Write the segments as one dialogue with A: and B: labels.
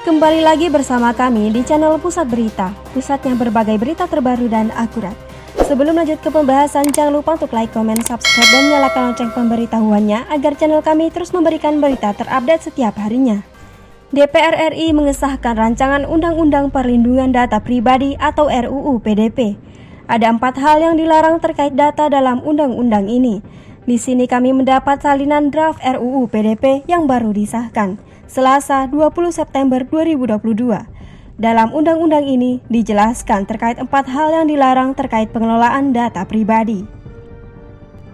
A: Kembali lagi bersama kami di channel Pusat Berita, pusatnya berbagai berita terbaru dan akurat. Sebelum lanjut ke pembahasan, jangan lupa untuk like, komen, subscribe, dan nyalakan lonceng pemberitahuannya agar channel kami terus memberikan berita terupdate setiap harinya. DPR RI mengesahkan rancangan Undang-Undang Perlindungan Data Pribadi atau RUU PDP. Ada 4 hal yang dilarang terkait data dalam undang-undang ini. Di sini kami mendapat salinan draft RUU PDP yang baru disahkan, Selasa 20 September 2022. Dalam undang-undang ini dijelaskan terkait 4 hal yang dilarang terkait pengelolaan data pribadi.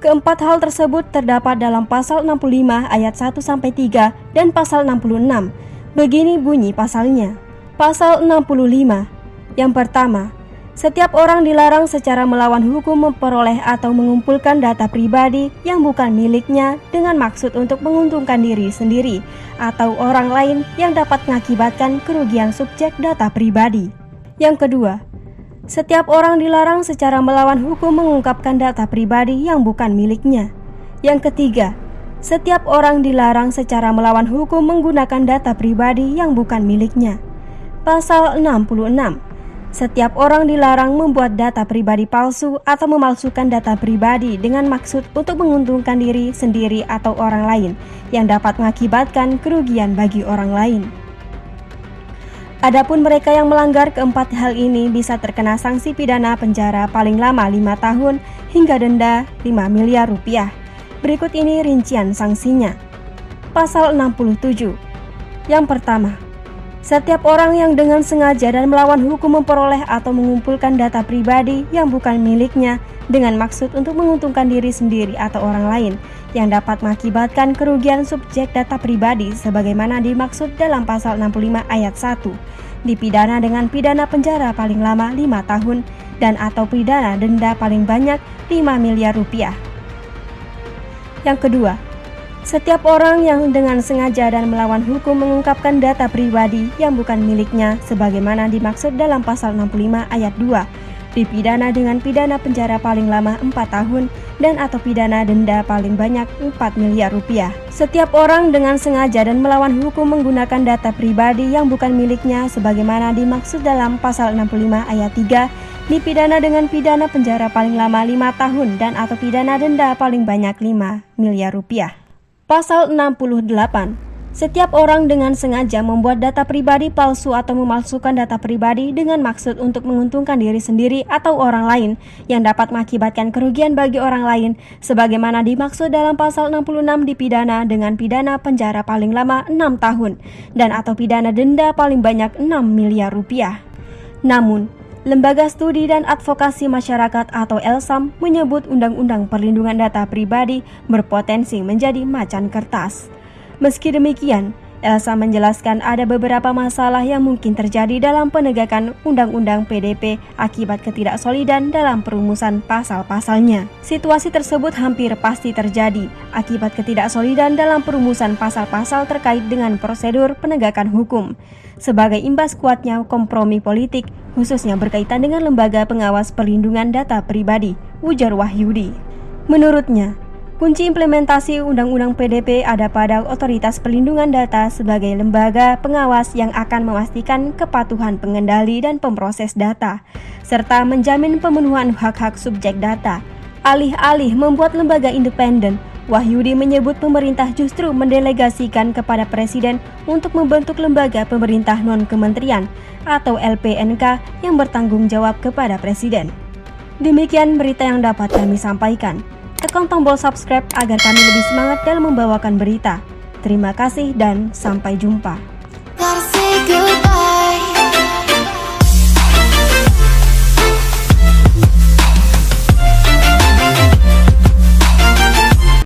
A: Keempat hal tersebut terdapat dalam pasal 65 ayat 1-3 dan pasal 66. Begini bunyi pasalnya. Pasal 65. Yang pertama, setiap orang dilarang secara melawan hukum memperoleh atau mengumpulkan data pribadi yang bukan miliknya dengan maksud untuk menguntungkan diri sendiri atau orang lain yang dapat mengakibatkan kerugian subjek data pribadi. Yang kedua, setiap orang dilarang secara melawan hukum mengungkapkan data pribadi yang bukan miliknya. Yang ketiga, setiap orang dilarang secara melawan hukum menggunakan data pribadi yang bukan miliknya. Pasal 66. Setiap orang dilarang membuat data pribadi palsu atau memalsukan data pribadi dengan maksud untuk menguntungkan diri sendiri atau orang lain yang dapat mengakibatkan kerugian bagi orang lain. Adapun mereka yang melanggar keempat hal ini bisa terkena sanksi pidana penjara paling lama 5 tahun hingga denda 5 miliar rupiah. Berikut ini rincian sanksinya. Pasal 67. Yang pertama, setiap orang yang dengan sengaja dan melawan hukum memperoleh atau mengumpulkan data pribadi yang bukan miliknya dengan maksud untuk menguntungkan diri sendiri atau orang lain yang dapat mengakibatkan kerugian subjek data pribadi sebagaimana dimaksud dalam pasal 65 ayat 1, dipidana dengan pidana penjara paling lama 5 tahun dan atau pidana denda paling banyak 5 miliar rupiah. Yang kedua, setiap orang yang dengan sengaja dan melawan hukum mengungkapkan data pribadi yang bukan miliknya sebagaimana dimaksud dalam pasal 65 ayat 2, dipidana dengan pidana penjara paling lama 4 tahun dan atau pidana denda paling banyak 4 miliar rupiah. Setiap orang dengan sengaja dan melawan hukum menggunakan data pribadi yang bukan miliknya sebagaimana dimaksud dalam pasal 65 ayat 3, dipidana dengan pidana penjara paling lama 5 tahun dan atau pidana denda paling banyak 5 miliar rupiah. Pasal 68. Setiap orang dengan sengaja membuat data pribadi palsu atau memalsukan data pribadi dengan maksud untuk menguntungkan diri sendiri atau orang lain yang dapat mengakibatkan kerugian bagi orang lain sebagaimana dimaksud dalam pasal 66 dipidana dengan pidana penjara paling lama 6 tahun dan atau pidana denda paling banyak 6 miliar rupiah. Namun, Lembaga Studi dan Advokasi Masyarakat atau LSAM menyebut Undang-Undang Perlindungan Data Pribadi berpotensi menjadi macan kertas. Meski demikian, LSAM menjelaskan ada beberapa masalah yang mungkin terjadi dalam penegakan Undang-Undang PDP akibat ketidaksolidan dalam perumusan pasal-pasalnya. Situasi tersebut hampir pasti terjadi akibat ketidaksolidan dalam perumusan pasal-pasal terkait dengan prosedur penegakan hukum. Sebagai imbas kuatnya kompromi politik, khususnya berkaitan dengan Lembaga Pengawas Perlindungan Data Pribadi, ujar Wahyudi. Menurutnya, kunci implementasi Undang-Undang PDP ada pada Otoritas Perlindungan Data sebagai lembaga pengawas yang akan memastikan kepatuhan pengendali dan pemproses data, serta menjamin pemenuhan hak-hak subjek data. Alih-alih membuat lembaga independen, Wahyudi menyebut pemerintah justru mendelegasikan kepada Presiden untuk membentuk lembaga pemerintah non-kementerian atau LPNK yang bertanggung jawab kepada Presiden. Demikian berita yang dapat kami sampaikan. Tekan tombol subscribe agar kami lebih semangat dalam membawakan berita. Terima kasih dan sampai jumpa.